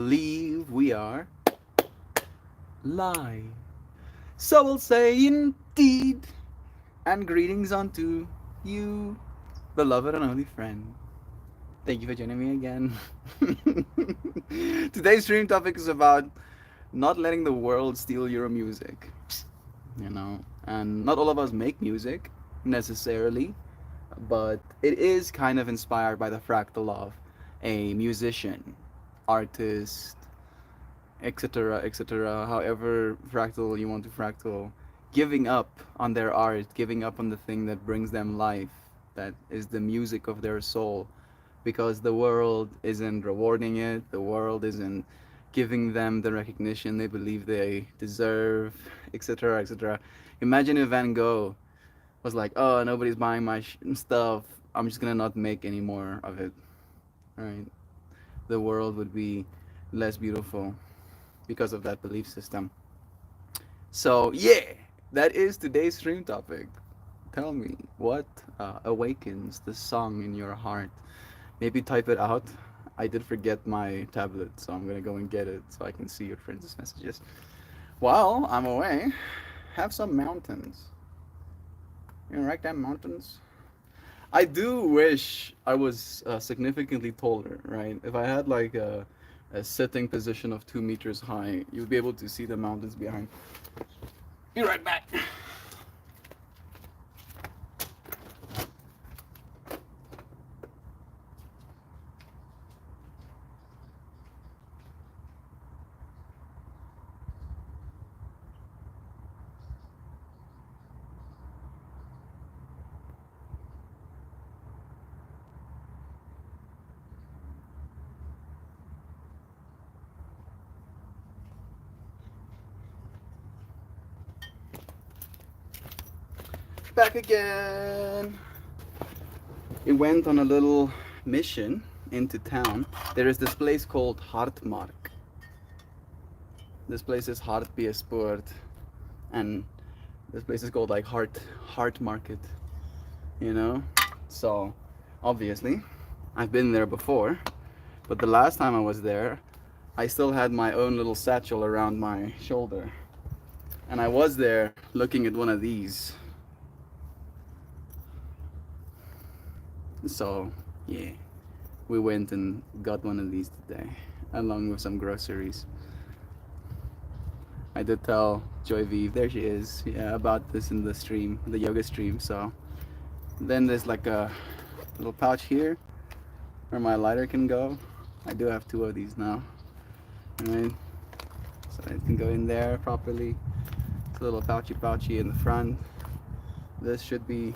believe we are live. So we'll say indeed, and greetings unto you, beloved and only friend. Thank you for joining me again. Today's stream topic is about not letting the world steal your music. And not all of us make music necessarily, but it is kind of inspired by the fractal of a musician, artist, etc., etc. However fractal you want to fractal, giving up on their art, giving up on the thing that brings them life, that is the music of their soul, because the world isn't rewarding it, the world isn't giving them the recognition they believe they deserve, etc., etc. Imagine if Van Gogh was like, "Oh, nobody's buying my stuff. I'm just gonna not make any more of it." Right? The world would be less beautiful because of that belief system. So, yeah, that is today's stream topic. Tell me, what awakens the song in your heart? Maybe type it out. I did forget my tablet, so I'm gonna go and get it so I can see your friends' messages. While I'm away, have some mountains. You know, right, them mountains? I do wish I was significantly taller, right? If I had like a sitting position of 2 meters high, you'd be able to see the mountains behind. Be right back. Back again. We went on a little mission into town. There is this place called Hartmark. This place is Hartbiesport, and this place is called like Heart Market. You know, so obviously, I've been there before, but the last time I was there, I still had my own little satchel around my shoulder, and I was there looking at one of these. So yeah, we went and got one of these today, along with some groceries. I did tell Joy Vive, there she is, yeah, about this in the stream, the yoga stream. So then there's like a little pouch here where my lighter can go. I do have two of these now. Alright, so it can go in there properly. It's a little pouchy in the front. This should be,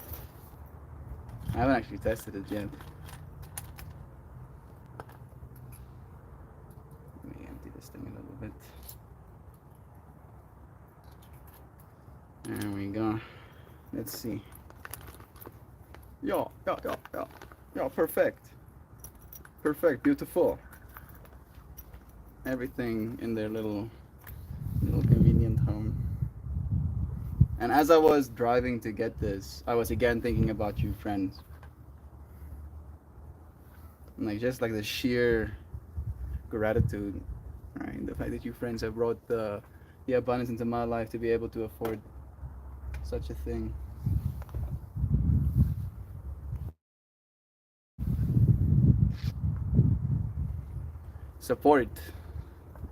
I haven't actually tested it yet. Let me empty this thing a little bit. There we go. Let's see. Yeah, perfect. Perfect, beautiful. Everything in their little convenient home. And as I was driving to get this, I was again thinking about you, friends. And like just like the sheer gratitude, right? The fact that you friends have brought the abundance into my life to be able to afford such a thing. Support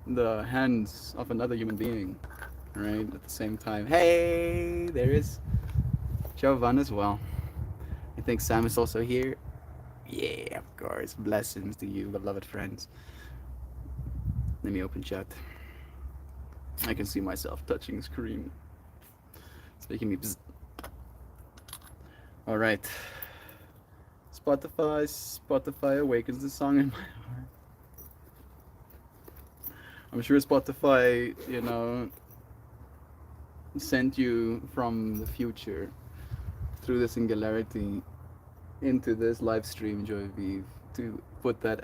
the hands of another human being, right? At the same time. Hey, there is Jovan as well. I think Sam is also here. Yeah, of course. Blessings to you, beloved friends. Let me open chat. I can see myself touching the screen. It's making me bzz. All right. Spotify awakens the song in my heart. I'm sure Spotify, sent you from the future through the singularity into this live stream, Joy Vive, to put that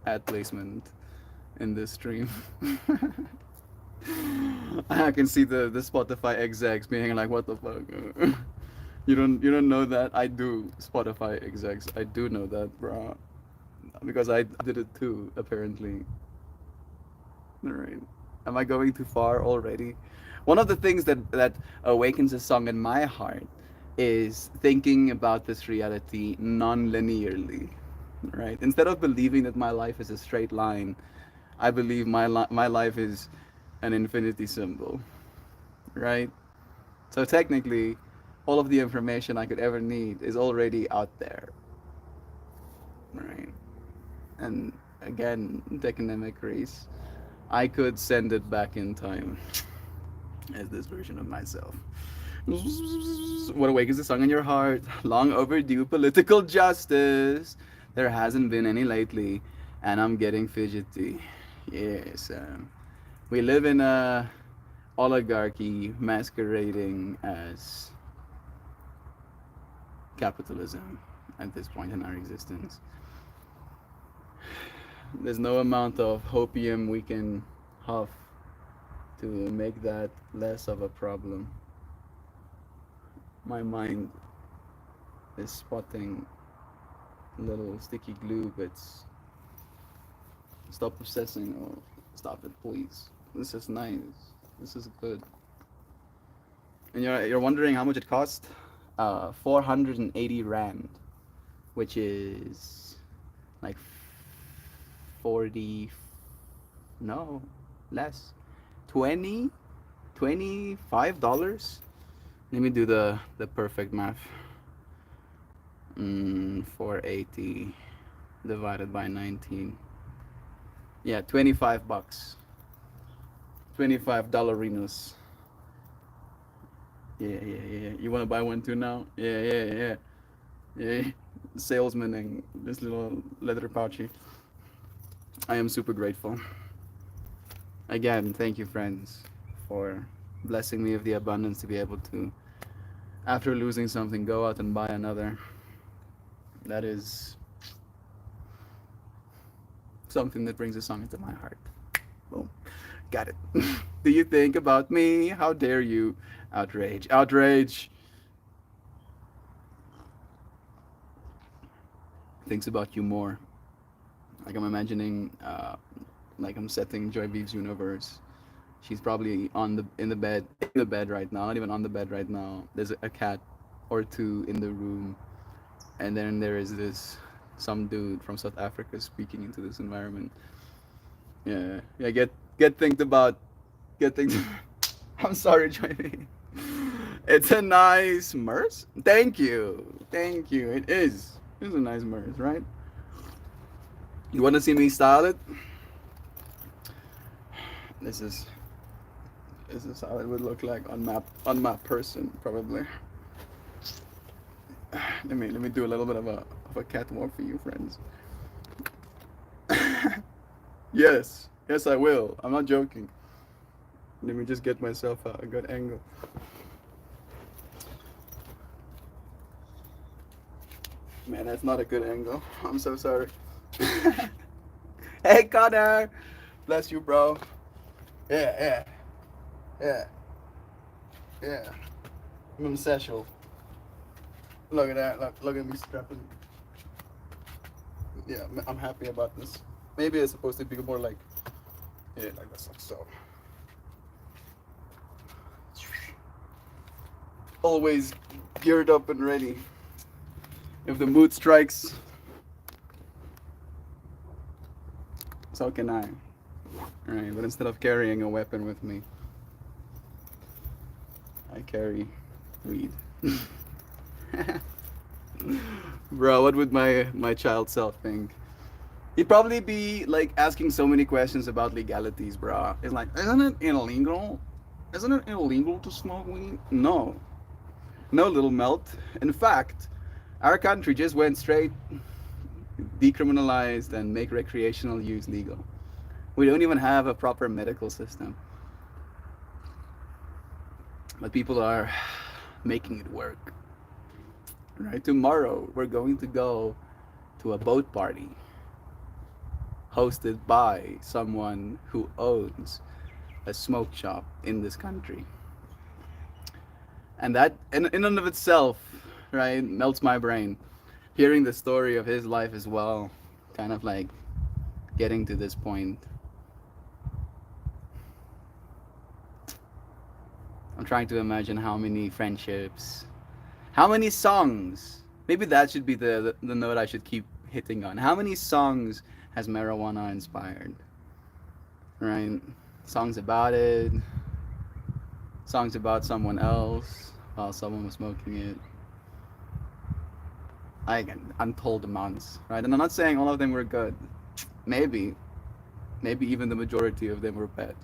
ad placement in this stream. I can see the Spotify execs being like, "What the fuck? You don't know that? I do Spotify execs. I do know that, bro, because I did it too, apparently." All right. Am I going too far already? One of the things that awakens a song in my heart is thinking about this reality non-linearly, right? Instead of believing that my life is a straight line, I believe my life is an infinity symbol, right? So technically, all of the information I could ever need is already out there, right? And again, Decademic Race, I could send it back in time as this version of myself. What awakens the song in your heart? Long overdue political justice. There hasn't been any lately, and I'm getting fidgety. Yes, we live in a oligarchy masquerading as capitalism at this point in our existence. There's no amount of hopium we can huff to make that less of a problem. My mind is spotting little sticky glue bits. Stop obsessing. Oh, stop it, please. This is nice. This is good. And you're wondering how much it cost? 480 rand, which is like 40, no, less, 20, $25. Let me do the perfect math. 480 divided by 19. Yeah, 25 bucks. $25. Yeah. You want to buy one too now? Yeah. Salesman and this little leather pouchy. I am super grateful. Again, thank you, friends, for blessing me with the abundance to be able to, after losing something, go out and buy another. That is something that brings a song into my heart. Boom. Got it. Do you think about me? How dare you? Outrage. Outrage. Thinks about you more. Like I'm imagining, like I'm setting Joy Beef's universe. She's probably in the bed right now. Not even on the bed right now. There's a cat or two in the room, and then there is this some dude from South Africa speaking into this environment. Yeah. Get think about get things. I'm sorry, Joy Beef. It's a nice merce. Thank you. It is. It's a nice merce, right? You want to see me style it? This is this is how it would look like on my person probably. Let me do a little bit of a catwalk for you, friends. Yes, I will. I'm not joking. Let me just get myself a good angle. Man, that's not a good angle. I'm so sorry. Hey, Connor. Bless you, bro. Yeah. Yeah. Yeah. I'm sexual. Look at that. Look at me strapping. Yeah, I'm happy about this. Maybe it's supposed to be more like, yeah, like this, like so. Always geared up and ready. If the mood strikes, so can I. Alright, but instead of carrying a weapon with me, I carry weed. Bro, what would my child self think? He'd probably be like asking so many questions about legalities, bro. It's like, isn't it illegal? Isn't it illegal to smoke weed? No. No, little melt. In fact, our country just went straight decriminalized and make recreational use legal. We don't even have a proper medical system. But people are making it work. Right? Tomorrow we're going to go to a boat party hosted by someone who owns a smoke shop in this country. And that in and of itself, right, melts my brain. Hearing the story of his life as well, kind of like getting to this point. I'm trying to imagine how many friendships, how many songs. Maybe that should be the note I should keep hitting on. How many songs has marijuana inspired? Right? Songs about it, songs about someone else while someone was smoking it. I Again, untold amounts, right? And I'm not saying all of them were good. Maybe, maybe even the majority of them were bad.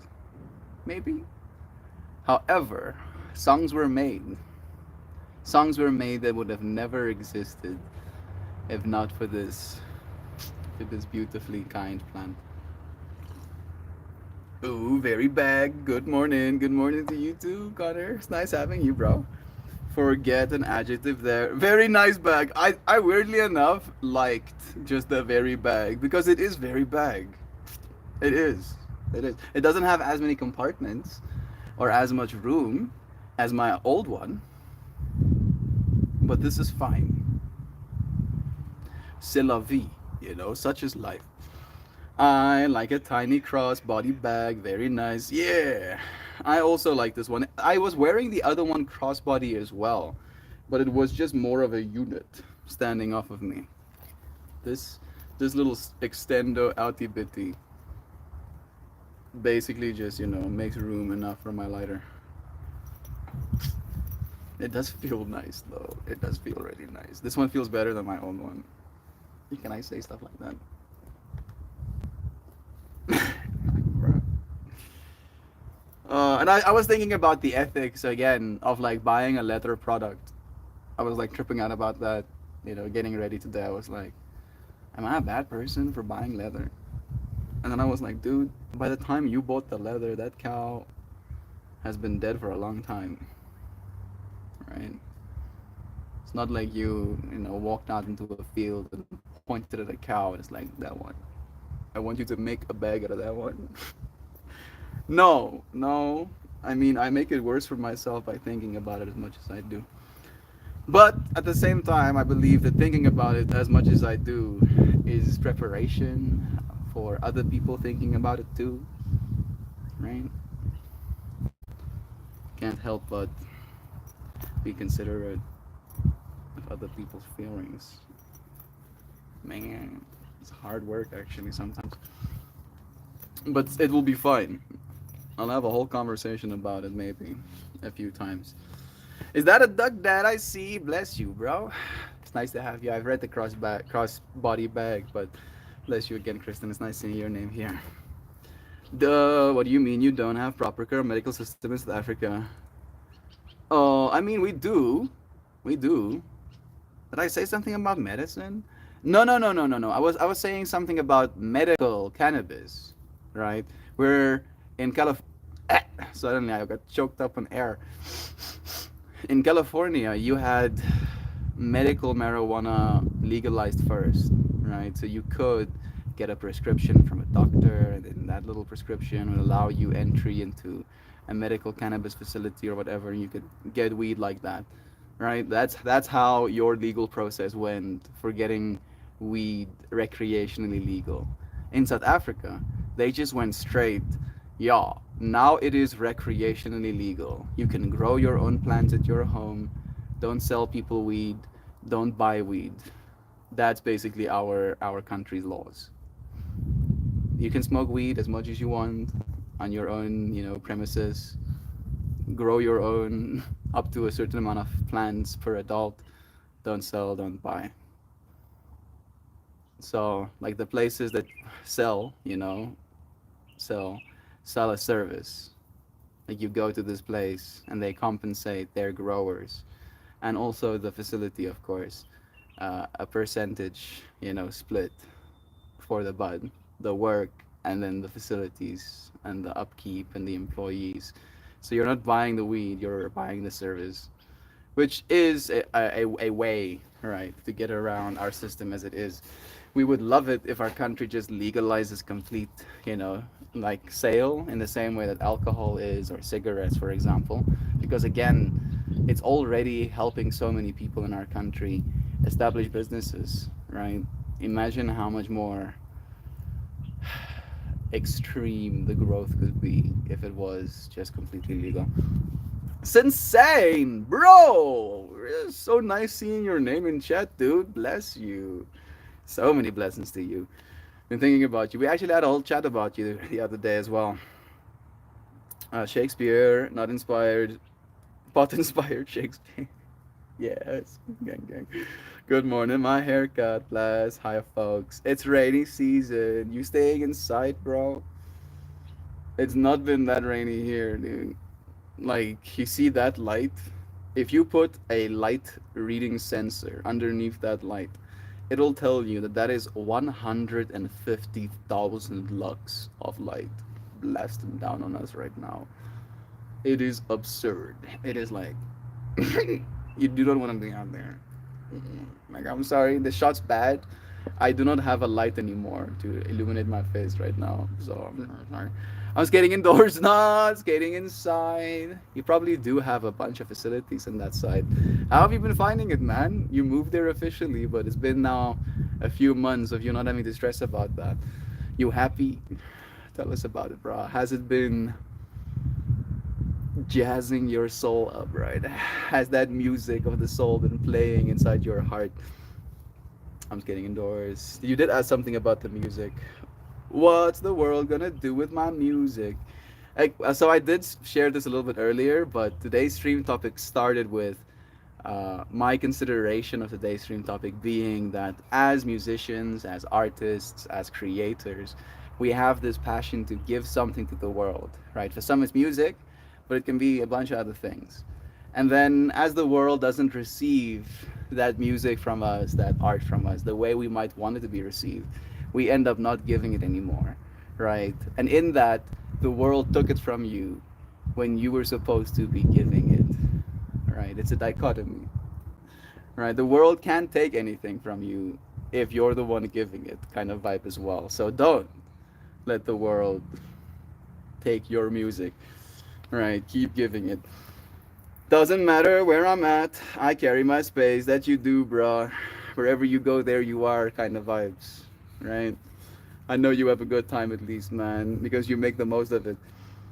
Maybe. However, songs were made. Songs were made that would have never existed if not for this beautifully kind plant. Ooh, very bag. Good morning. Good morning to you too, Connor. It's nice having you, bro. Forget an adjective there. Very nice bag. I weirdly enough liked just the very bag because it is very bag. It is. It is. It doesn't have as many compartments or as much room as my old one, but this is fine. C'est la vie, such is life. I like a tiny crossbody bag, very nice. Yeah. I also like this one. I was wearing the other one crossbody as well, but it was just more of a unit standing off of me. This this little extendo outy bitty basically just, makes room enough for my lighter. It does feel nice though. It does feel really nice. This one feels better than my own one. Can I say stuff like that? And I was thinking about the ethics again of like buying a leather product. I was like tripping out about that, getting ready today. I was like, am I a bad person for buying leather? And then I was like, dude, by the time you bought the leather, that cow has been dead for a long time, right? It's not like walked out into a field and pointed at a cow and it's like, that one. I want you to make a bag out of that one. No, no. I mean, I make it worse for myself by thinking about it as much as I do. But at the same time, I believe that thinking about it as much as I do is preparation for other people thinking about it too, right? Can't help but be considerate of other people's feelings. Man, it's hard work actually sometimes. But it will be fine. I'll have a whole conversation about it maybe a few times. Is that a duck that I see? Bless you, bro. It's nice to have you. I've read the cross body bag, but bless you again, Kristen. It's nice seeing your name here. What do you mean you don't have proper care medical system in South Africa? Oh, I mean we do. We do. Did I say something about medicine? No, no, no, no, no, no. I was saying something about medical cannabis, right? We're in California. Suddenly I got choked up on air. In California, you had medical marijuana legalized first, right? So you could get a prescription from a doctor, and then that little prescription would allow you entry into a medical cannabis facility or whatever, and you could get weed like that, right? That's how your legal process went for getting weed recreationally legal. In South Africa, they just went straight, yeah, now it is recreationally legal. You can grow your own plants at your home. Don't sell people weed. Don't buy weed. That's basically our country's laws. You can smoke weed as much as you want on your own, premises. Grow your own up to a certain amount of plants per adult. Don't sell, don't buy. So, like the places that sell, sell sell a service. Like you go to this place and they compensate their growers and also the facility, of course, a percentage, split for the bud, the work, and then the facilities and the upkeep and the employees. So you're not buying the weed, you're buying the service, which is a way, right, to get around our system as it is. We would love it if our country just legalizes complete, like sale in the same way that alcohol is or cigarettes, for example, because again, it's already helping so many people in our country establish businesses, right? Imagine how much more extreme the growth could be if it was just completely legal. Sensei, bro! It's so nice seeing your name in chat, dude. Bless you. So many blessings to you. Been thinking about you. We actually had a whole chat about you the other day as well. Shakespeare, not inspired, but inspired Shakespeare. Yes, gang gang. Good morning, my haircut, bless. Hi, folks. It's rainy season. You staying inside, bro? It's not been that rainy here, dude. Like, you see that light? If you put a light reading sensor underneath that light, it'll tell you that that is 150,000 lux of light blasting down on us right now. It is absurd. It is like, you do not want to be out there. Like, I'm sorry, the shot's bad. I do not have a light anymore to illuminate my face right now. So I'm sorry. I'm skating indoors, not skating inside. You probably do have a bunch of facilities on that side. How have you been finding it, man? You moved there officially, but it's been now a few months of you not having to stress about that. You happy? Tell us about it, bro. Has it been jazzing your soul up, right? Has that music of the soul been playing inside your heart? I'm just getting indoors. You did ask something about the music. What's the world gonna do with my music? So I did share this a little bit earlier, but today's stream topic started with my consideration of today's stream topic being that as musicians, as artists, as creators, we have this passion to give something to the world, right? For some, it's music, but it can be a bunch of other things. And then, as the world doesn't receive that music from us, that art from us, the way we might want it to be received, we end up not giving it anymore, right? And in that, the world took it from you when you were supposed to be giving it, right? It's a dichotomy, right? The world can't take anything from you if you're the one giving it, kind of vibe as well. So don't let the world take your music, right? Keep giving it. Doesn't matter where I'm at, I carry my space. That you do, bro. Wherever you go, there you are, kind of vibes, right? I know you have a good time at least, man, because you make the most of it.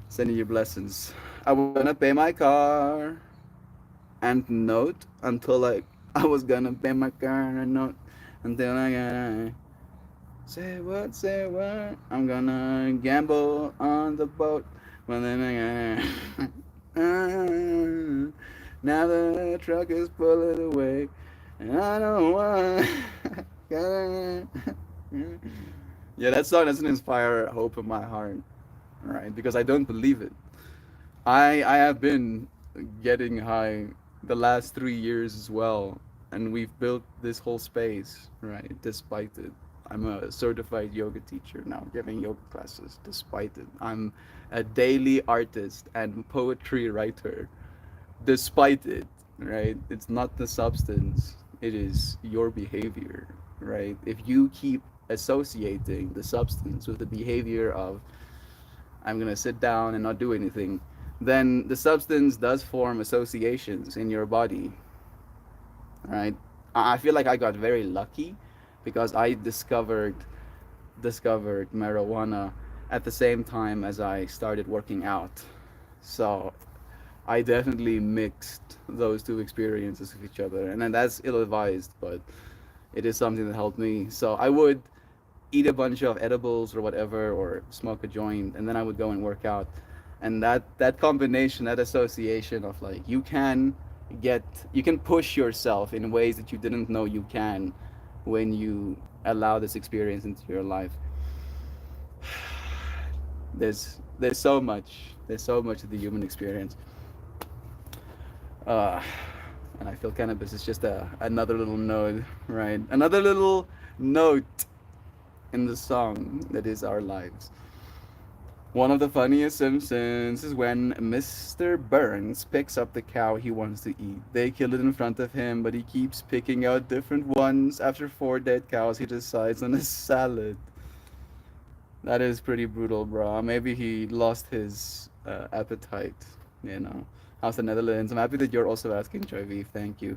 Sending you blessings. I was gonna pay my car and note until I was gonna pay my car and note until I got say what? I'm gonna gamble on the boat. Well then I got now the truck is pulling away, and I don't want. Yeah, that song doesn't inspire hope in my heart, right? Because I don't believe it. I have been getting high the last 3 years as well, and we've built this whole space, right? Despite it, I'm a certified yoga teacher now, giving yoga classes. Despite it, I'm a daily artist and poetry writer. Despite it, right? It's not the substance; it is your behavior, right? If you keep associating the substance with the behavior of I'm gonna sit down and not do anything, then the substance does form associations in your body, right? I feel like I got very lucky because I discovered marijuana at the same time as I started working out. So I definitely mixed those two experiences with each other, and then that's ill-advised, but it is something that helped me. So I would eat a bunch of edibles or whatever, or smoke a joint, and then I would go and work out. And that combination, that association of like get you can push yourself in ways that you didn't know you can when you allow this experience into your life. There's so much. There's so much of the human experience. Uh, and I feel cannabis is just another little node, right? Another little note in the song that is our lives. One of the funniest Simpsons is when Mr. Burns picks up the cow he wants to eat. They kill it in front of him, but he keeps picking out different ones. After 4 dead cows, he decides on a salad. That is pretty brutal, bro. Maybe he lost his appetite, you know. How's the Netherlands? I'm happy that you're also asking, Jovi. Thank you.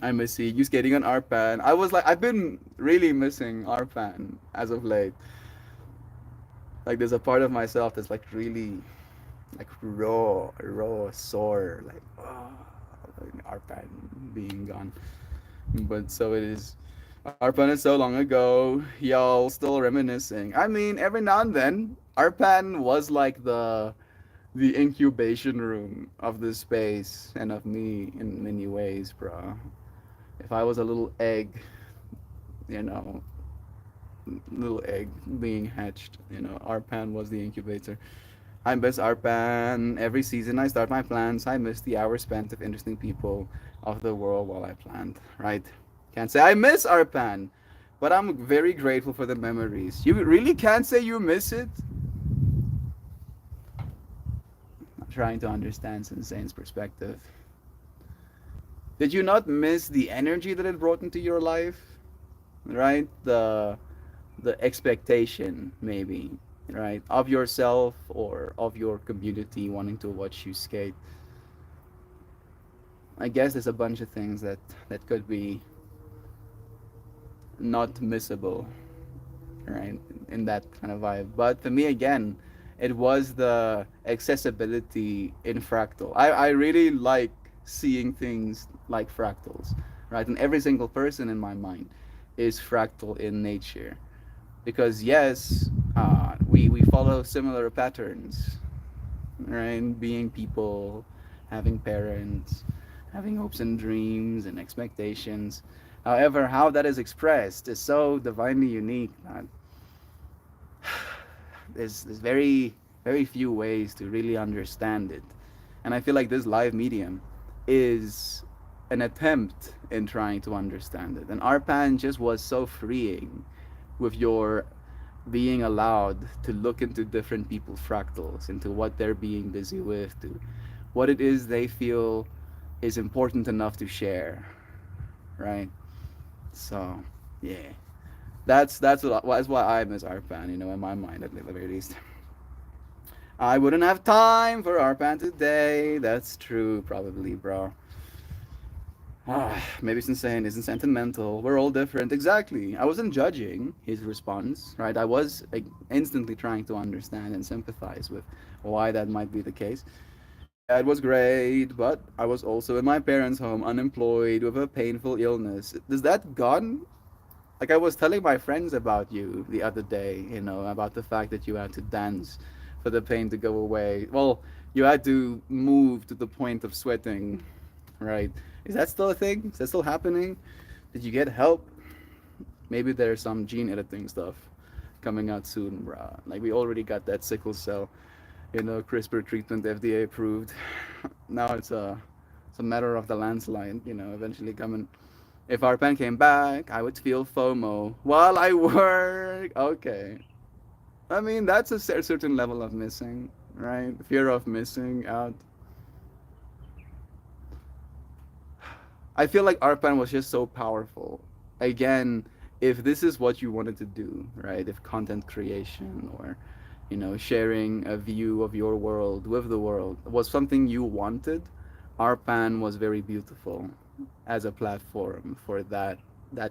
I miss you skating on Arpan. I've been really missing Arpan as of late. Like, there's a part of myself that's like really like raw, sore, like Arpan being gone. But so it is. Arpan is so long ago. Y'all still reminiscing. I mean, every now and then, Arpan was like the incubation room of the space and of me in many ways, bro. If I was a little egg, you know, little egg being hatched, Arpan was the incubator. I miss Arpan. Every season I start my plans. I miss the hours spent with interesting people of the world while I planned, right? Can't say I miss Arpan, but I'm very grateful for the memories. You really can't say you miss it? I'm trying to understand Sensane's perspective. Did you not miss the energy that it brought into your life? Right? The expectation maybe, right? Of yourself or of your community wanting to watch you skate. I guess there's a bunch of things that could be not missable, right? In that kind of vibe. But for me, again, it was the accessibility in fractal. I really like seeing things like fractals, right? And every single person in my mind is fractal in nature. Because, yes, we follow similar patterns, right? Being people, having parents, having hopes and dreams and expectations. However, how that is expressed is so divinely unique that there's very few ways to really understand it. And I feel like this live medium is an attempt in trying to understand it. And Arpan just was so freeing with your being allowed to look into different people's fractals, into what they're being busy with, to what it is they feel is important enough to share, right? So, yeah, that's why I miss Arpan. In my mind at the very least. I wouldn't have time for Arpan today. That's true, probably, bro. Maybe Sensei isn't sentimental. We're all different. Exactly. I wasn't judging his response, right? I was like, instantly trying to understand and sympathize with why that might be the case. Yeah, it was great, but I was also in my parents' home, unemployed, with a painful illness. Is that gone? Like I was telling my friends about you the other day, about the fact that you had to dance for the pain to go away. Well, you had to move to the point of sweating, right? Is that still a thing? Is that still happening? Did you get help? Maybe there's some gene editing stuff coming out soon, bruh. Like we already got that sickle cell, CRISPR treatment FDA approved. Now it's a matter of the landslide, eventually coming. If our pen came back, I would feel FOMO while I work. Okay. I mean, that's a certain level of missing, right? Fear of missing out. I feel like Arpan was just so powerful. Again, if this is what you wanted to do, right? If content creation or, sharing a view of your world with the world was something you wanted, Arpan was very beautiful as a platform for that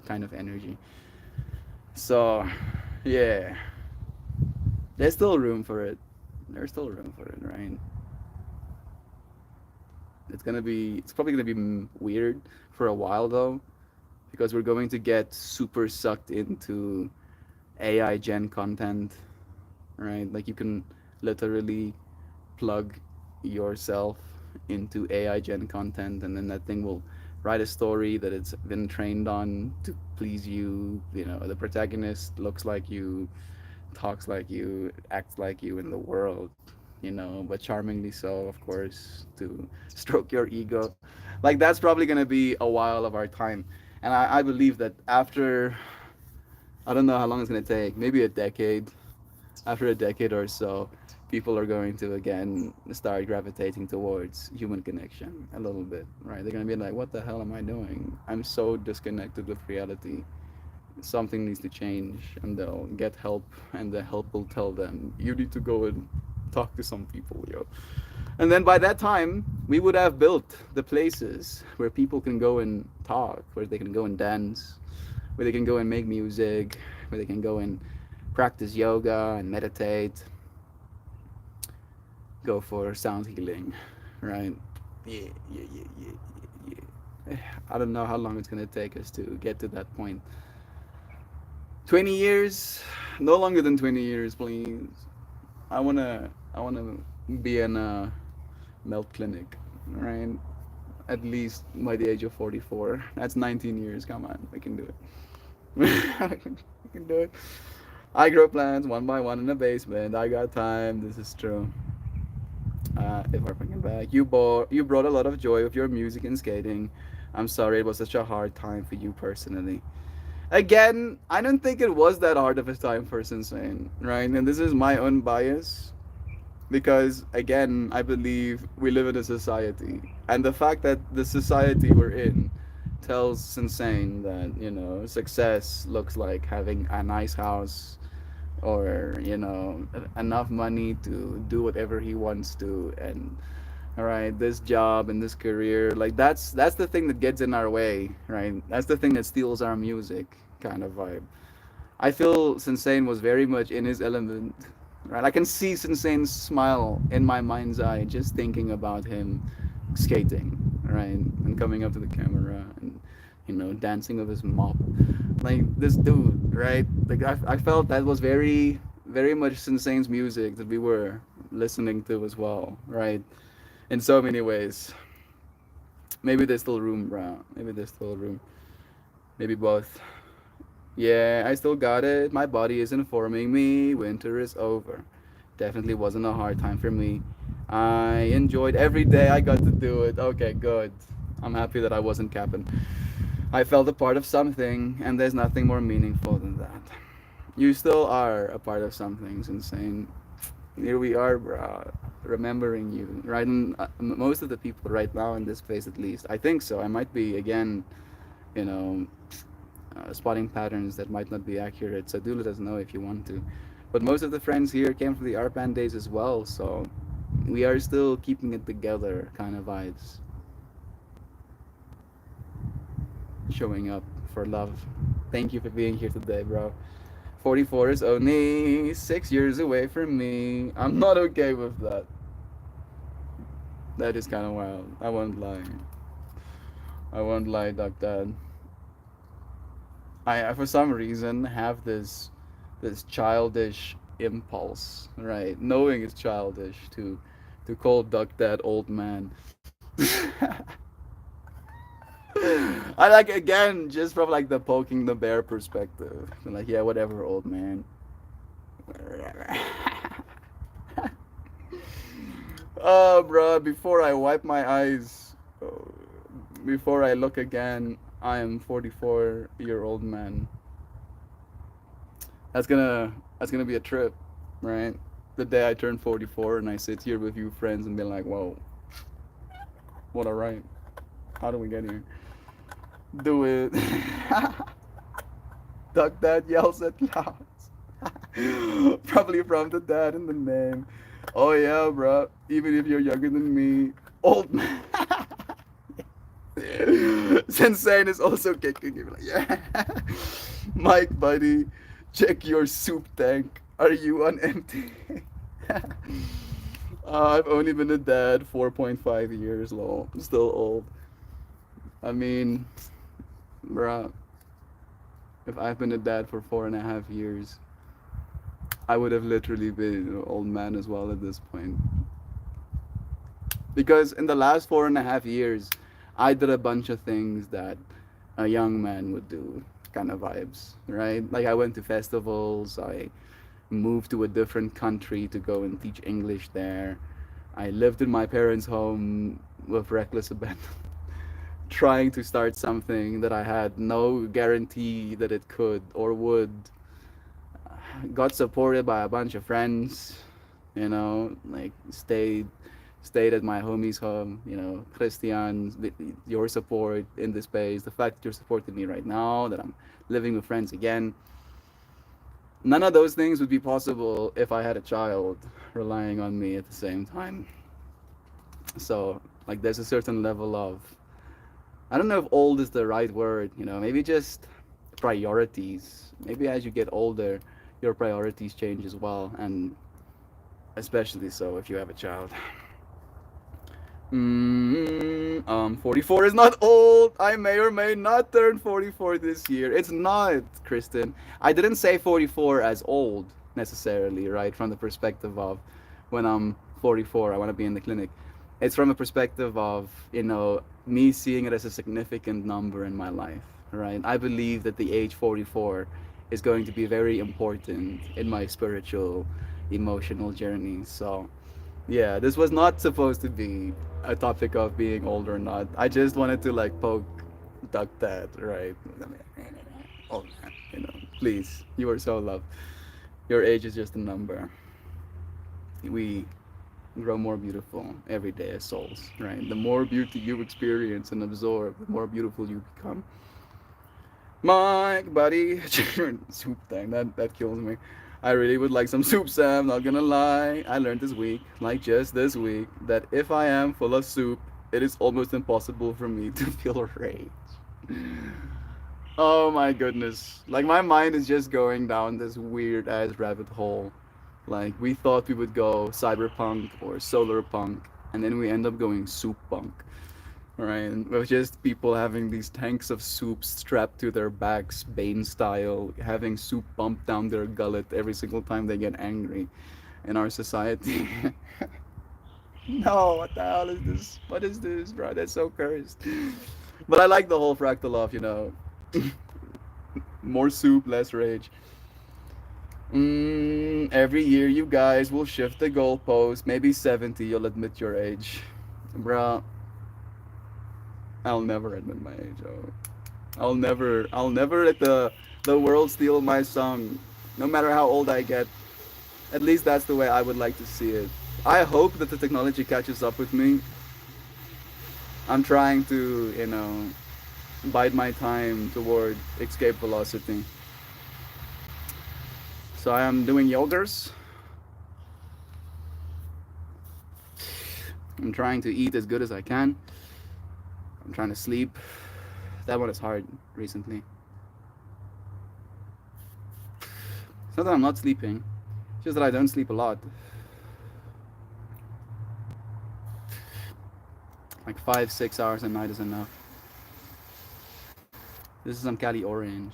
kind of energy. So, yeah, there's still room for it. There's still room for it, right? It's probably gonna be weird for a while though, because we're going to get super sucked into AI gen content, right? Like you can literally plug yourself into AI gen content, and then that thing will write a story that it's been trained on to please you. The protagonist looks like you, talks like you, acts like you in the world, but charmingly so, of course, to stroke your ego. Like that's probably gonna be a while of our time, and I believe that after, I don't know how long it's gonna take, maybe a decade. After a decade or so, people are going to again start gravitating towards human connection a little bit, right? They're gonna be like, "What the hell am I doing? I'm so disconnected with reality. Something needs to change," and they'll get help, and the help will tell them, "You need to go and talk to some people, yo." And then by that time, we would have built the places where people can go and talk, where they can go and dance, where they can go and make music, where they can go and practice yoga and meditate. go for sound healing, right? Yeah, yeah, yeah, yeah, yeah, yeah. I don't know how long it's gonna take us to get to that point. 20 years, no longer than 20 years, please. I wanna be in a melt clinic, right? At least by the age of 44. That's 19 years. Come on, we can do it. We can do it. I grow plants one by one in the basement. I got time. This is true. If we're bringing back, you brought a lot of joy with your music and skating. I'm sorry it was such a hard time for you personally. Again, I don't think it was that hard of a time for Insane, right? And this is my own bias because again, I believe we live in a society, and the fact that the society we're in tells Insane that success looks like having a nice house or enough money to do whatever he wants to, and all right, this job and this career, like that's the thing that gets in our way, right? That's the thing that steals our music kind of vibe. I feel Sensane was very much in his element, right? I can see Sensane's smile in my mind's eye just thinking about him skating, right? And coming up to the camera and dancing with his mop, like this dude, right? Like I felt that was very very much Sensane's music that we were listening to as well, right? In so many ways. Maybe there's still room, bro. Maybe there's still room. Maybe both. Yeah, I still got it. My body is informing me winter is over. Definitely wasn't a hard time for me. I enjoyed every day I got to do it. Okay, good. I'm happy that I wasn't capping. I felt a part of something, and there's nothing more meaningful than that. You still are a part of something, Insane. Here we are, bro, remembering you, right? And most of the people right now in this place, at least, I think so. I might be again, you know, spotting patterns that might not be accurate. So do let us know if you want to. But most of the friends here came from the art band days as well, so we are still keeping it together, kind of vibes, showing up for love. Thank you for being here today, bro. 44 is only 6 years away from me. I'm not okay with that. That is kind of wild. I won't lie. I won't lie, Doc Dad. For some reason have this childish impulse, right? Knowing it's childish to call Duck Dad old man. I like again just from like the poking the bear perspective. I'm like, yeah, whatever, old man. Oh, bro, before I wipe my eyes, before I look again, I am 44-year-old man. That's gonna be a trip, right? The day I turn 44 and I sit here with you friends and be like, whoa, what a ride. How do we get here? Do it. Duck Dad yells at clouds. Probably from the dad in the name. Oh yeah, bro. Even if you're younger than me, old man. Sensei is also kicking you. Like, yeah. Mike, buddy, check your soup tank. Are you on empty? I've only been a dad 4.5 years long. Still old. I mean, bruh, if I've been a dad for 4.5 years, I would have literally been an old man as well at this point. Because in the last 4.5 years, I did a bunch of things that a young man would do, kind of vibes, right? Like I went to festivals, I moved to a different country to go and teach English there. I lived in my parents' home with reckless abandon, trying to start something that I had no guarantee that it could or would. Got supported by a bunch of friends, like stayed at my homie's home, Christian, your support in this space, the fact that you're supporting me right now, that I'm living with friends again. None of those things would be possible if I had a child relying on me at the same time. So, like, there's a certain level of, I don't know if old is the right word, maybe just priorities. Maybe as you get older, your priorities change as well. And especially so if you have a child. 44 is not old. I may or may not turn 44 this year. It's not, Kristen. I didn't say 44 as old necessarily, right? From the perspective of when I'm 44, I want to be in the clinic. It's from a perspective of, me seeing it as a significant number in my life, right? I believe that the age 44 is going to be very important in my spiritual, emotional journey. So, yeah, this was not supposed to be a topic of being old or not. I just wanted to like poke duck that, right? Oh man, please, you are so loved. Your age is just a number. We grow more beautiful every day as souls, right? The more beauty you experience and absorb, the more beautiful you become. Mike, buddy, soup thing, that kills me. I really would like some soup, Sam, not gonna lie. I learned this week, like just this week, that if I am full of soup, it is almost impossible for me to feel rage. Oh my goodness. Like my mind is just going down this weird ass rabbit hole. Like we thought we would go cyberpunk or solar punk, and then we end up going soup punk. Right, with just people having these tanks of soup strapped to their backs, Bane style, having soup pumped down their gullet every single time they get angry in our society. No, what the hell is this? What is this, bro? That's so cursed. But I like the whole fractal of, more soup, less rage. Every year you guys will shift the goalpost. Maybe 70, you'll admit your age. Bruh, I'll never admit my age. Oh. I'll never let the world steal my song. No matter how old I get. At least that's the way I would like to see it. I hope that the technology catches up with me. I'm trying to, bide my time toward escape velocity. So I am doing yogers. I'm trying to eat as good as I can. I'm trying to sleep. That one is hard recently. It's not that I'm not sleeping, it's just that I don't sleep a lot. Like 5, 6 hours a night is enough. This is some Cali Orange.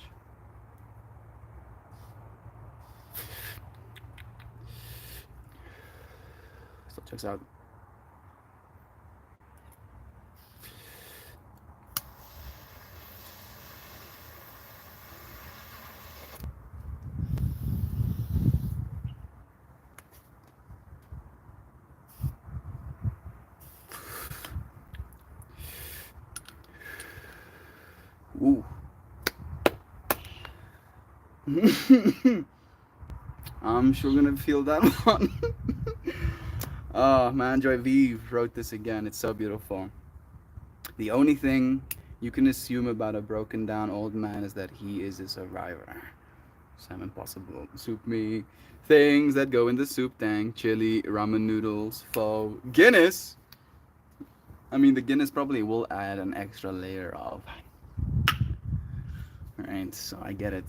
So checks out. Ooh. I'm sure gonna feel that one. Oh man, Joy Vive wrote this again. It's so beautiful. The only thing you can assume about a broken down old man is that he is a survivor. Sam Impossible. Soup me. Things that go in the soup tank. Chili, ramen noodles, pho, Guinness. I mean, the Guinness probably will add an extra layer of. Right, so I get it.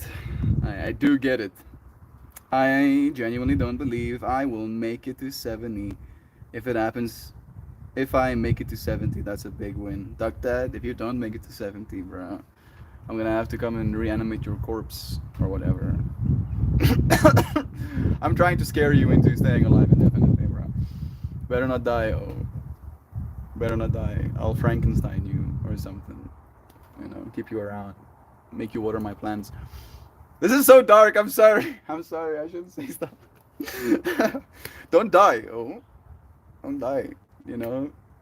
I do get it. I genuinely don't believe I will make it to 70. If it happens, if I make it to 70, that's a big win. Duck Dad, if you don't make it to 70, bro, I'm gonna have to come and reanimate your corpse or whatever. I'm trying to scare you into staying alive indefinitely, bro. Better not die, oh. Better not die. I'll Frankenstein you or something. Keep you around. Make you water my plants. This is so dark. I'm sorry. I'm sorry. I shouldn't say stuff. Don't die. Oh, don't die.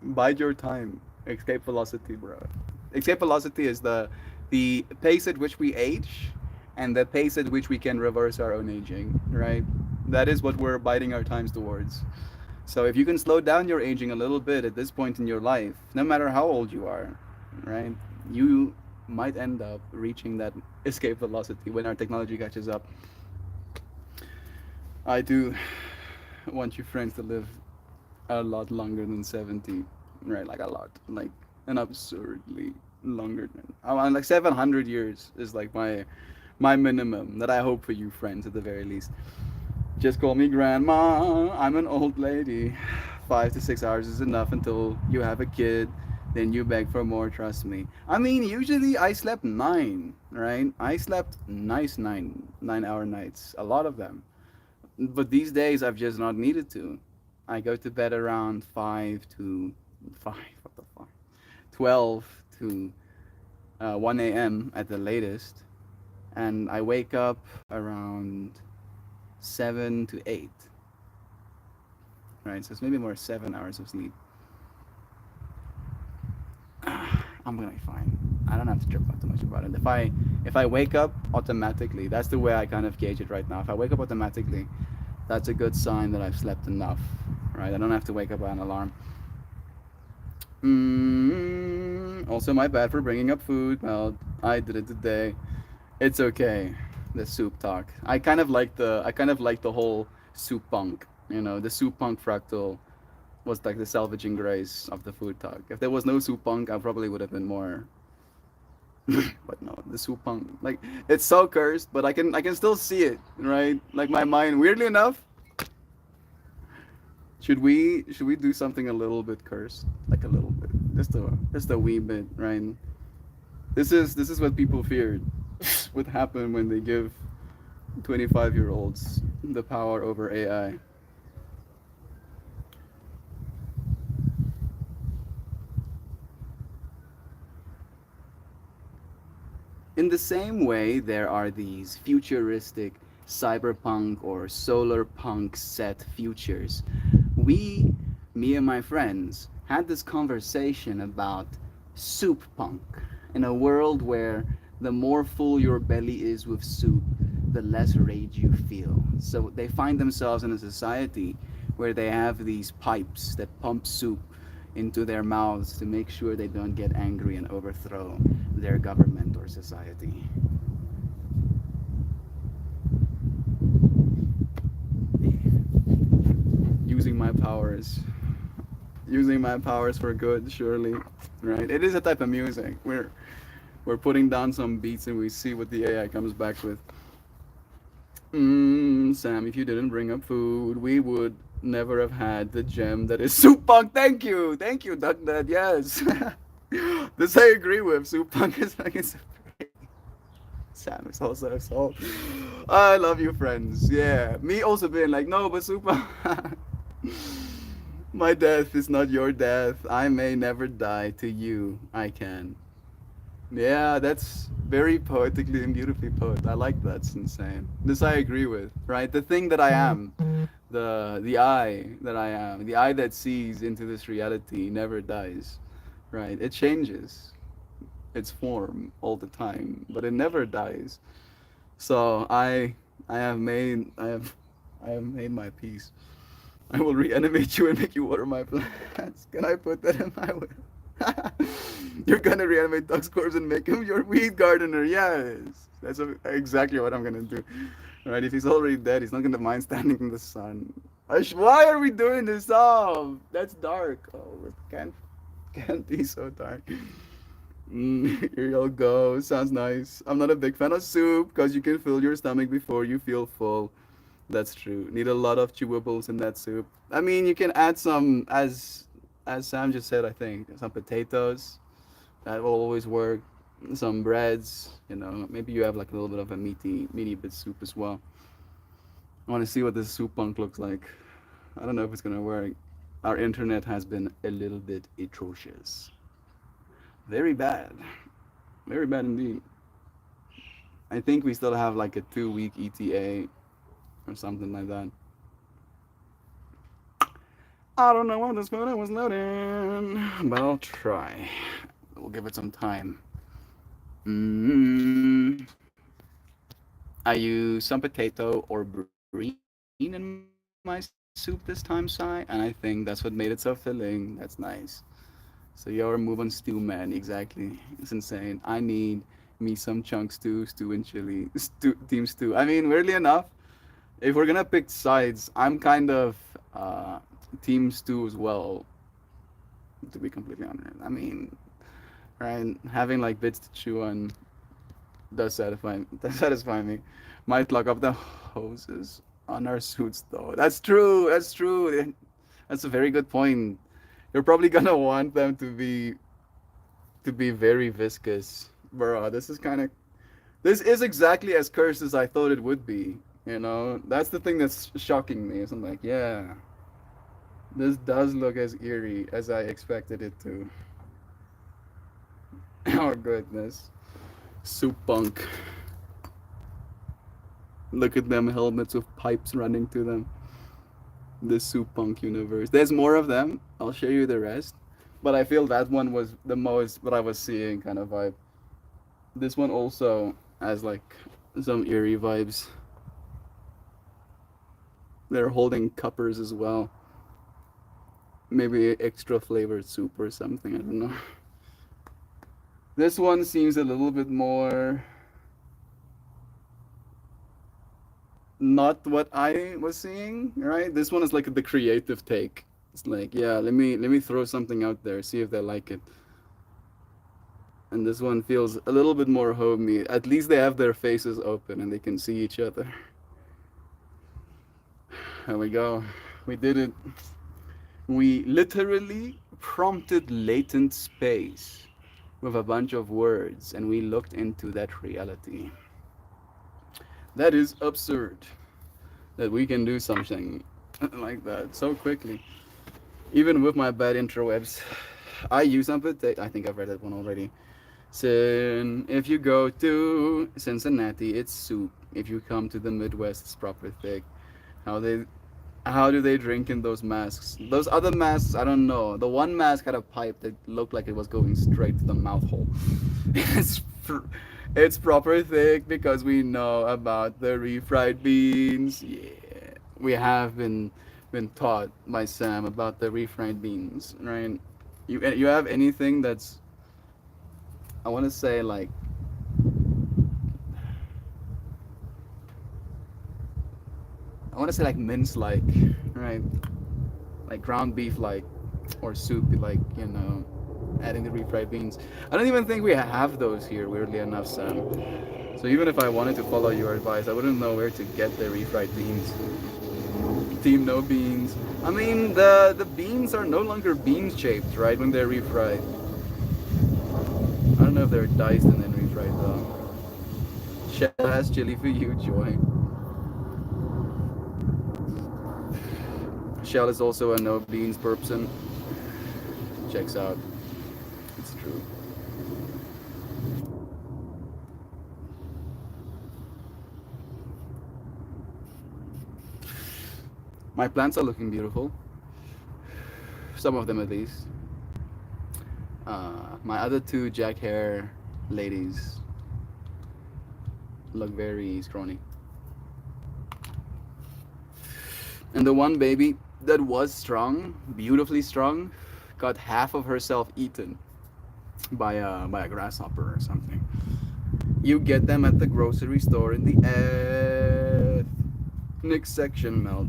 Bide your time. Escape velocity, bro. Escape velocity is the pace at which we age, and the pace at which we can reverse our own aging. Right. That is what we're biding our times towards. So if you can slow down your aging a little bit at this point in your life, no matter how old you are, right, you might end up reaching that escape velocity when our technology catches up. I do want you friends to live a lot longer than 70, right? Like a lot, like an absurdly longer than I want like 700 years is like my minimum that I hope for you friends at the very least. Just call me grandma. I'm an old lady. 5 to 6 hours is enough until you have a kid. Then you beg for more, trust me. I mean, usually I slept nine, right? I slept nice 9 hour nights, a lot of them. But these days I've just not needed to. I go to bed around 5 to 5, what the fuck? 12 to 1 a.m. at the latest. And I wake up around 7 to 8, right? So it's maybe more 7 hours of sleep. I'm gonna be fine. I don't have to trip out too much about it. If I wake up automatically, that's the way I kind of gauge it right now. If I wake up automatically, that's a good sign that I've slept enough, right? I don't have to wake up by an alarm. Also, my bad for bringing up food. Well, I did it today. It's okay. The soup talk. I kind of like the whole soup punk. The soup punk fractal was like the salvaging grace of the food talk. If there was no soup punk, I probably would have been more. But no, the soup punk, like, it's so cursed, but I can still see it, right? Like my mind, weirdly enough, should we do something a little bit cursed, like a little bit, just a wee bit, right? This is what people feared would happen when they give 25-year-olds the power over AI. In the same way, there are these futuristic cyberpunk or solar punk set futures. We, me and my friends, had this conversation about soup punk in a world where the more full your belly is with soup, the less rage you feel. So they find themselves in a society where they have these pipes that pump soup into their mouths to make sure they don't get angry and overthrow their government or society. Using my powers. Using my powers for good, surely. Right? It is a type of music. We're putting down some beats and we see what the AI comes back with. Sam, if you didn't bring up food, we would never have had the gem that is soup punk. Thank you, Duck Dad. Yes, this I agree with. Soup punk is like it's. Sam is also a soul. I love you, friends. Yeah, me also being like, no, but soup punk. My death is not your death. I may never die. To you, I can. Yeah, that's very poetically and beautifully put. I like that, insane. This I agree with, right? The thing that I am, the I that I am, the I that sees into this reality never dies, right? It changes its form all the time, but it never dies. So I have made my peace. I will reanimate you and make you water my plants. Can I put that in my will? You're gonna reanimate Doug's corpse and make him your weed gardener. Yes, exactly what I'm gonna do. Right? If he's already dead, he's not gonna mind standing in the sun. Why are we doing this? Oh, that's dark. Oh, it can't be so dark. Here you go. Sounds nice. I'm not a big fan of soup because you can fill your stomach before you feel full. That's true. Need a lot of chewables in that soup. I mean, you can add some, as Sam just said, I think, some potatoes. That will always work. Some breads, maybe you have like a little bit of a meaty bit soup as well. I want to see what this soup punk looks like. I don't know if it's gonna work. Our internet has been a little bit atrocious. Very bad. Very bad indeed. I think we still have like a 2 week ETA or something like that. I don't know what this photo was loading, but I'll try. We'll give it some time. Mm, I use some potato or green in my soup this time, Sai, and I think that's what made it so filling. That's nice. So your move on stew man, exactly. It's insane. I need me some chunk stew and chili, team stew. I mean, weirdly enough, if we're gonna pick sides, I'm kind of team stew as well. To be completely honest, I mean, right, having like bits to chew on does satisfy me. Might clog up the hoses. on our suits though. That's true. That's true. That's a very good point. You're probably gonna want them to be very viscous. Bro, this is exactly as cursed as I thought it would be. You know, that's the thing that's shocking me. So I'm like, yeah, this does look as eerie as I expected it to. Oh goodness, soup punk. Look at them helmets with pipes running to them. The soup punk universe. There's more of them. I'll show you the rest. But I feel that one was the most what I was seeing kind of vibe. This one also has like some eerie vibes. They're holding cuppers as well. Maybe extra flavored soup or something. I don't know. This one seems a little bit more not what I was seeing, right? This one is like the creative take. It's like, yeah, let me throw something out there, see if they like it. And this one feels a little bit more homey. At least they have their faces open and they can see each other. There we go. We did it. We literally prompted latent space with a bunch of words and we looked into that reality. That is absurd that we can do something like that so quickly. Even with my bad interwebs, I use some I think I've read that one already. If you go to Cincinnati, it's soup. If you come to the Midwest, it's proper thick. How they, how do they drink in those masks? Those other masks, I don't know. The one mask had a pipe that looked like it was going straight to the mouth hole. It's it's proper thick because we know about the refried beans. Yeah, we have been taught by Sam about the refried beans, right? You have anything that's I want to say like I want to say like mince like, right? Like ground beef like, or soup like, you know, adding the refried beans. I don't even think we have those here, weirdly enough, Sam. So even if I wanted to follow your advice, I wouldn't know where to get the refried beans. Team no beans. I mean, the beans are no longer bean shaped, right? When they're refried. I don't know if they're diced and then refried though. Shell has chili for you, Joy. Shell is also a no beans person. Checks out. It's true. My plants are looking beautiful. Some of them at least. My other two Jack hair ladies look very scrawny. And the one baby that was strong, beautifully strong, got half of herself eaten by a grasshopper or something. You get them at the grocery store in the ethnic section, Mel.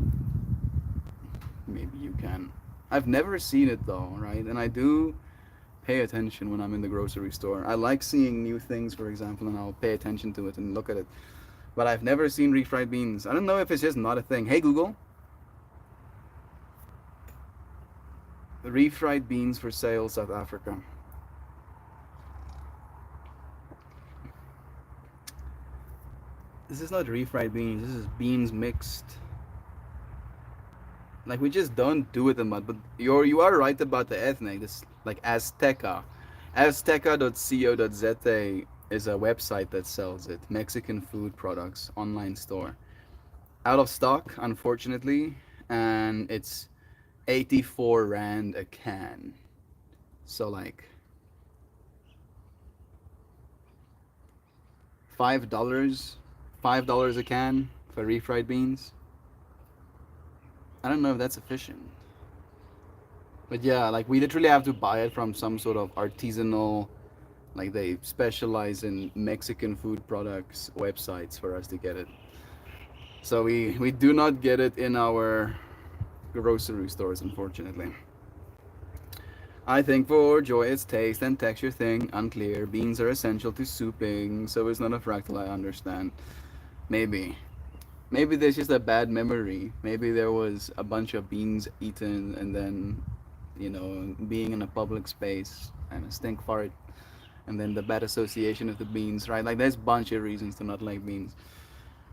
Maybe you can. I've never seen it though, right? And I do pay attention when I'm in the grocery store. I like seeing new things, for example, and I'll pay attention to it and look at it. But I've never seen refried beans. I don't know if it's just not a thing. Hey Google, refried beans for sale, South Africa. This is not refried beans. This is beans mixed. Like we just don't do it a lot. But you are right about the ethnic. This like Azteca. Azteca.co.za is a website that sells it. Mexican food products online store. Out of stock, unfortunately, and it's 84 rand a can. So like $5, $5 a can for refried beans. I don't know if that's efficient. But yeah, like we literally have to buy it from some sort of artisanal, like they specialize in Mexican food products websites for us to get it. So we do not get it in our grocery stores, unfortunately. I think for joy, its taste and texture thing, unclear. Beans are essential to souping, so it's not a fractal, I understand. Maybe. Maybe there's just a bad memory. Maybe there was a bunch of beans eaten and then, being in a public space and a stink fart and then the bad association of the beans, right? Like there's a bunch of reasons to not like beans.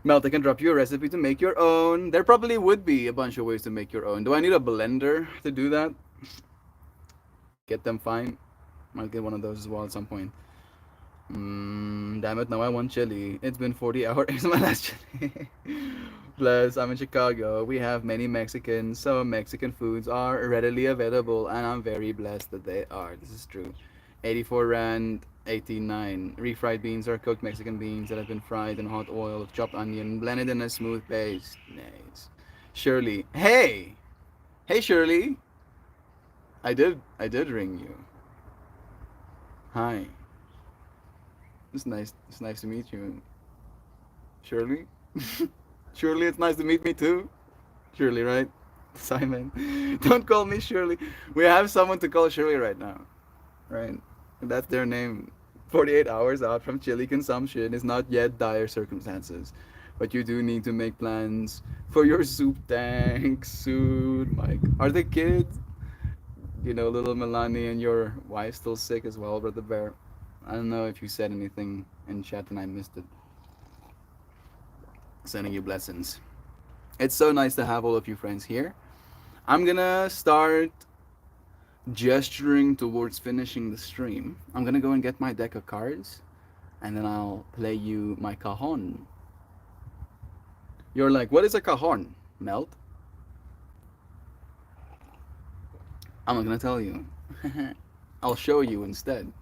Melt, I can drop you a recipe to make your own. There probably would be a bunch of ways to make your own. Do I need a blender to do that? Get them fine. Might get one of those as well at some point. Damn it, now I want chili. It's been 40 hours since my last chili. Plus, I'm in Chicago. We have many Mexicans, so Mexican foods are readily available, and I'm very blessed that they are. This is true. 84 Rand, 89. Refried beans are cooked Mexican beans that have been fried in hot oil with chopped onion, blended in a smooth paste. Nice. Shirley. Hey! Hey, Shirley! I did ring you. Hi. It's nice to meet you. Shirley? Shirley, it's nice to meet me too. Shirley, right? Simon. Don't call me Shirley. We have someone to call Shirley right now. Right? That's their name. 48 hours out from chili consumption is not yet dire circumstances. But you do need to make plans for your soup tank soon, Mike. Are the kids, little Melanie and your wife still sick as well, Brother Bear? I don't know if you said anything in chat and I missed it. Sending you blessings. It's so nice to have all of you friends here. I'm gonna start gesturing towards finishing the stream. I'm gonna go and get my deck of cards and then I'll play you my cajon. You're like, what is a cajon, Melt? I'm not gonna tell you. I'll show you instead.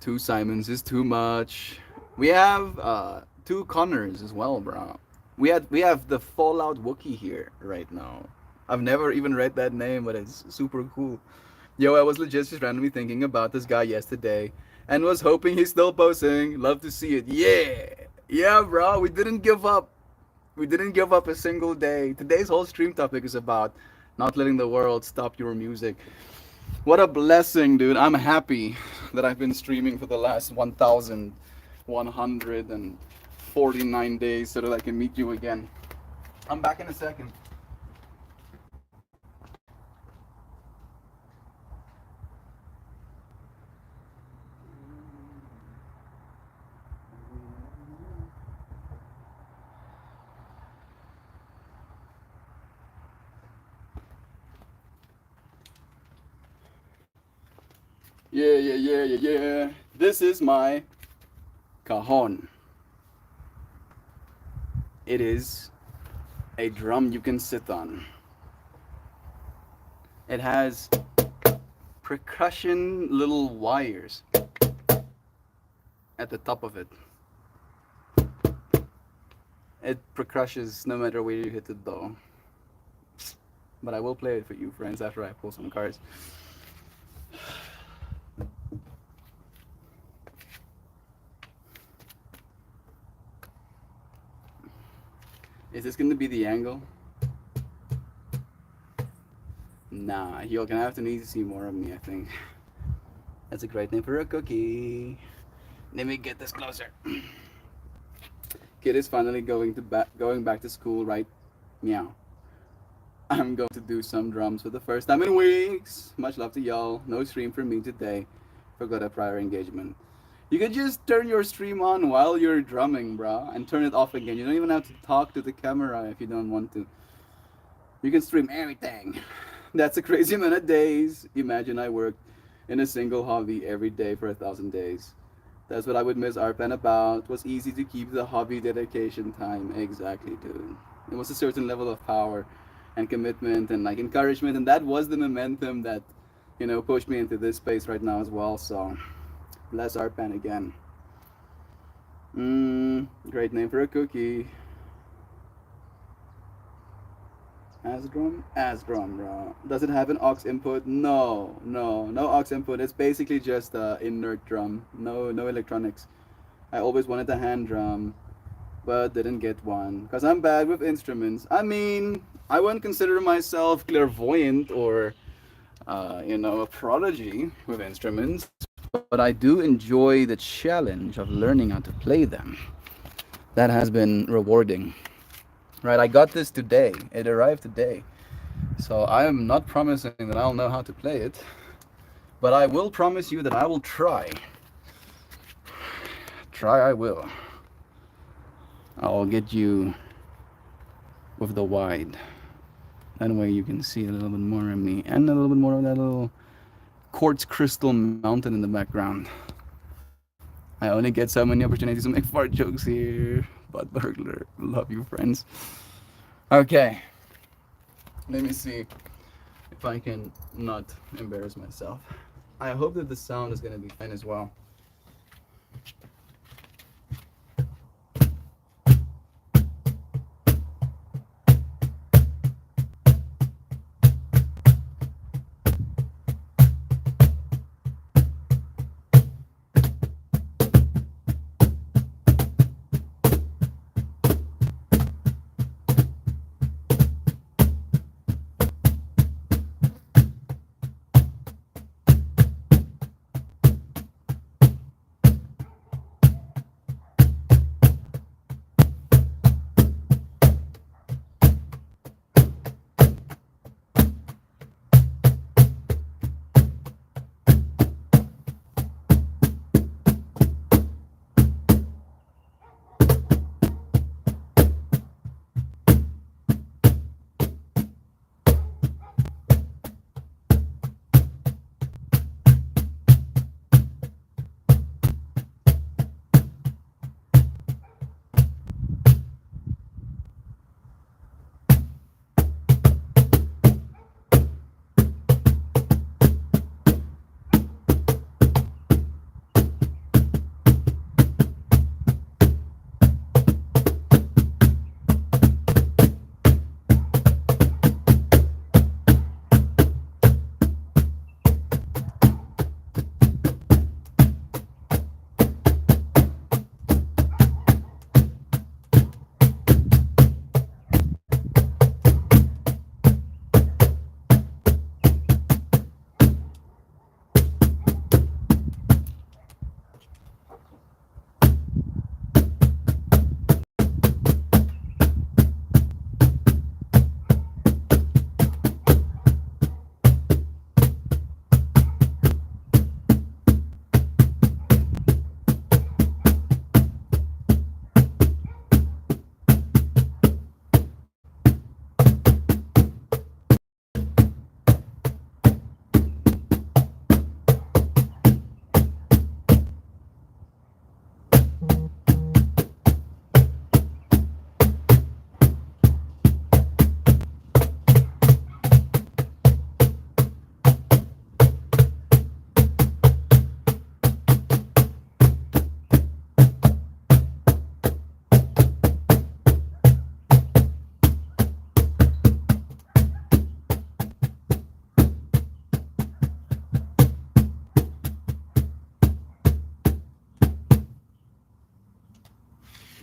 Two Simons is too much. We have two Connors as well, bro. We have the Fallout Wookiee here right now. I've never even read that name, but it's super cool. Yo, I was legit just randomly thinking about this guy yesterday and was hoping he's still posting. Love to see it. Yeah. Yeah, bro. We didn't give up. We didn't give up a single day. Today's whole stream topic is about not letting the world stop your music. What a blessing, dude. I'm happy that I've been streaming for the last 1,149 days so that I can meet you again. I'm back in a second. Yeah. This is my cajon. It is a drum you can sit on. It has percussion little wires at the top of it. It percussions no matter where you hit it though. But I will play it for you friends after I pull some cards. Is this gonna be the angle? Nah, you're gonna have to need to see more of me, I think. That's a great name for a cookie. Let me get this closer. Kid is finally going back to school, right? Meow. I'm going to do some drums for the first time in weeks. Much love to y'all. No stream for me today. Forgot a prior engagement. You can just turn your stream on while you're drumming, bro, and turn it off again. You don't even have to talk to the camera if you don't want to. You can stream everything. That's a crazy amount of days. Imagine I worked in a single hobby every day for 1,000 days. That's what I would miss Arpan about. Was easy to keep the hobby dedication time. Exactly, dude. It was a certain level of power and commitment and like encouragement, and that was the momentum that, pushed me into this space right now as well. So bless Arpan again. Great name for a cookie. Asdrum, bro. Does it have an aux input? No aux input. It's basically just a inert drum. No electronics. I always wanted a hand drum, but didn't get one because I'm bad with instruments. I mean, I wouldn't consider myself clairvoyant or, a prodigy with instruments, but I do enjoy the challenge of learning how to play them. That has been rewarding. Right, I got this today. It arrived today. So I am not promising that I'll know how to play it, but I will promise you that I will try. Try I will. I'll get you with the wide. That way you can see a little bit more of me and a little bit more of that little quartz crystal mountain in the background. I only get so many opportunities to make fart jokes here. But burglar, love you, friends. Okay, let me see if I can not embarrass myself. I hope that the sound is gonna be fine as well.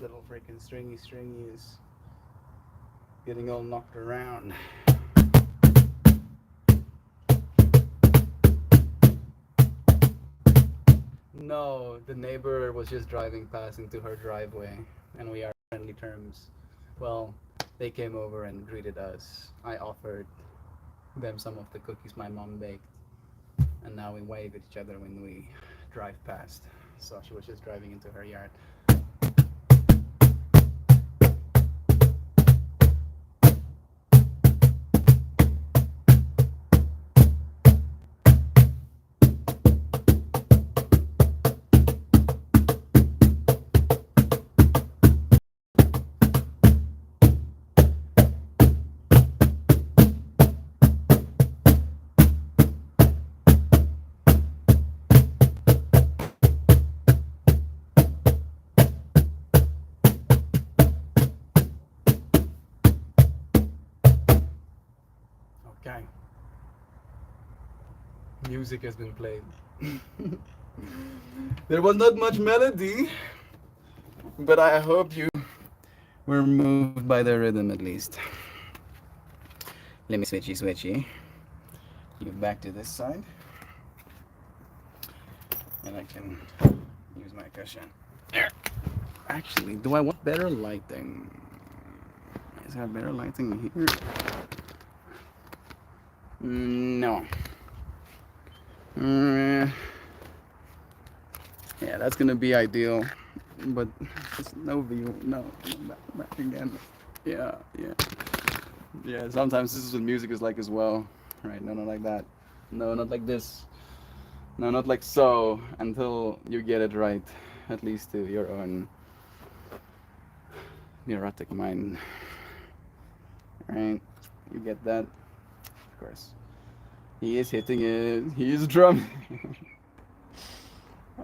Little freaking stringy is getting all knocked around. No, the neighbor was just driving past into her driveway, and we are friendly terms. Well, they came over and greeted us. I offered them some of the cookies my mom baked, and now we wave at each other when we drive past. So she was just driving into her yard. Okay. Music has been played. There was not much melody, but I hope you were moved by the rhythm at least. Let me switchy. You back to this side, and I can use my cushion. There. Actually, do I want better lighting? Is there better lighting here? No. Mm, yeah, that's gonna be ideal. But there's no view. No, back again. Yeah, yeah. Yeah, sometimes this is what music is like as well. Right, no, not like that. No, not like this. No, not like so. Until you get it right. At least to your own neurotic mind. Right? You get that? Of course. He is hitting it. He is drumming.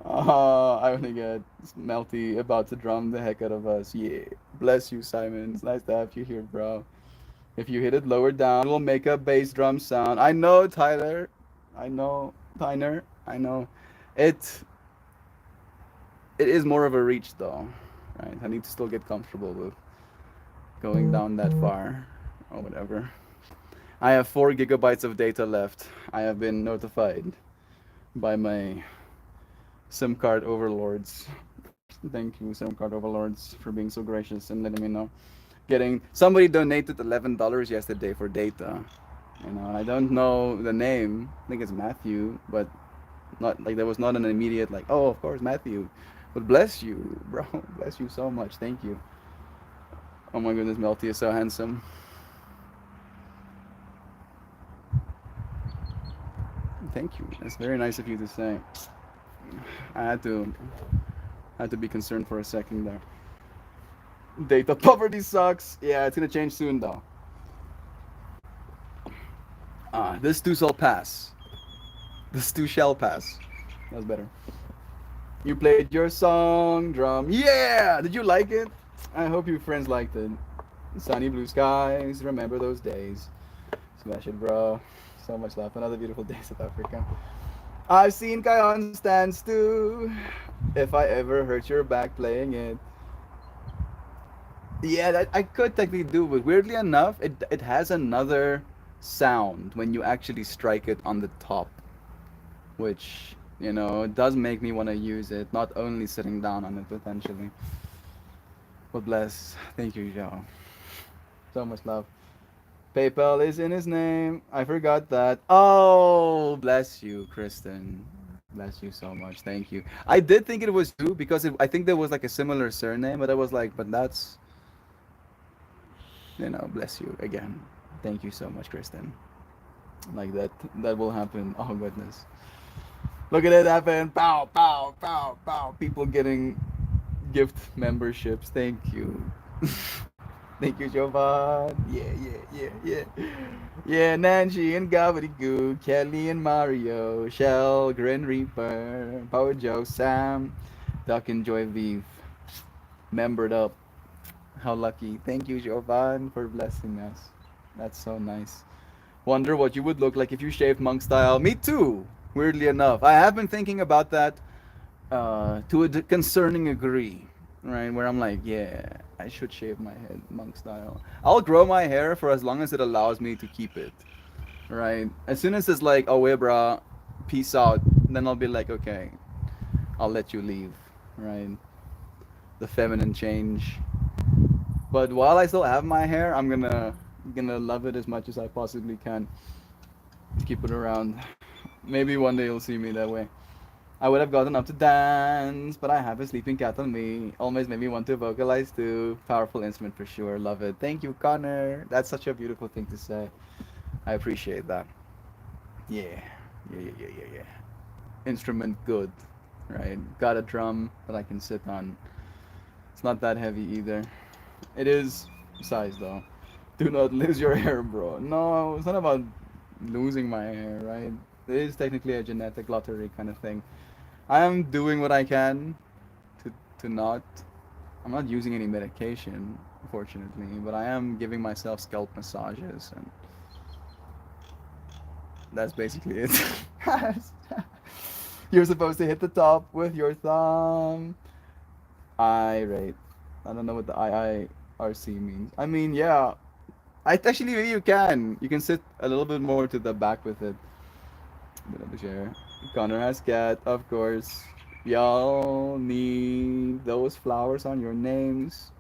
I only get Melty about to drum the heck out of us. Yeah. Bless you, Simon. It's nice to have you here, bro. If you hit it lower down, it will make a bass drum sound. I know, Tyler. I know, Tyner. I know. It it is more of a reach though. Right? I need to still get comfortable with going down that far or whatever. I have 4 gigabytes of data left. I have been notified by my SIM card overlords. Thank you, SIM card overlords, for being so gracious and letting me know. Getting somebody donated $11 yesterday for data. And I don't know the name. I think it's Matthew, but not like there was not an immediate like, oh, of course Matthew. But bless you, bro. Bless you so much. Thank you. Oh my goodness, Melty is so handsome. Thank you. That's very nice of you to say. I had to be concerned for a second there. Data poverty sucks. Yeah, it's gonna change soon though. This too shall pass. This too shall pass. That's better. You played your song, drum. Yeah! Did you like it? I hope your friends liked it. Sunny blue skies, remember those days. Smash it, bro. So much love. Another beautiful day, South Africa. I've seen Kayon stands too. If I ever hurt your back playing it. Yeah, that I could technically do, but weirdly enough, it has another sound when you actually strike it on the top, which it does make me want to use it. Not only sitting down on it potentially. But bless, thank you, Joe. So much love. PayPal is in his name. I forgot that. Oh, bless you, Kristen. Bless you so much. Thank you. I did think it was you because I think there was like a similar surname, but I was like, but that's, bless you again. Thank you so much, Kristen. Like that will happen. Oh goodness. Look at it happen. Pow, pow, pow, pow. People getting gift memberships. Thank you. Thank you, Jovan. Yeah, yeah, yeah, yeah. Yeah, Nancy and Gobbledygoo, Kelly and Mario, Shell, Grin Reaper, Power Joe, Sam, Duck and Joy Vive. Membered up. How lucky. Thank you, Jovan, for blessing us. That's so nice. Wonder what you would look like if you shaved monk style. Me too, weirdly enough. I have been thinking about that to a concerning degree, right? Where I'm like, yeah, I should shave my head monk style. I'll grow my hair for as long as it allows me to keep it, right? As soon as it's like, oh, yeah, brah, peace out, then I'll be like, okay, I'll let you leave, right? The feminine change. But while I still have my hair, I'm gonna love it as much as I possibly can to keep it around. Maybe one day you'll see me that way. I would have gotten up to dance, but I have a sleeping cat on me. Always made me want to vocalize too. Powerful instrument for sure. Love it. Thank you, Connor. That's such a beautiful thing to say. I appreciate that. Yeah. Yeah, yeah, yeah, yeah, yeah. Instrument good, right? Got a drum that I can sit on. It's not that heavy either. It is size though. Do not lose your hair, bro. No, it's not about losing my hair, right? It is technically a genetic lottery kind of thing. I am doing what I can to to not. I'm not using any medication, fortunately, but I am giving myself scalp massages, and that's basically it. You're supposed to hit the top with your thumb. Irate. I don't know what the IIRC means. I mean, yeah. I actually maybe you can. You can sit a little bit more to the back with it. Bit of a share. Connor has cat, of course. Y'all need those flowers on your names.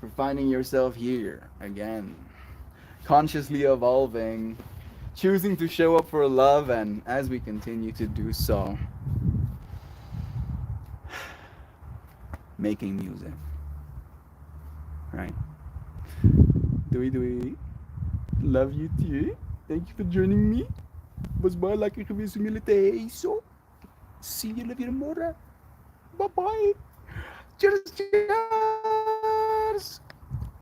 for finding yourself here again, consciously evolving, choosing to show up for love, and as we continue to do so, making music, right? Dewey Dewey, love you too. Thank you for joining me. Was malaki kami sumilite so. See you later, Mora. Bye bye. Cheers, cheers.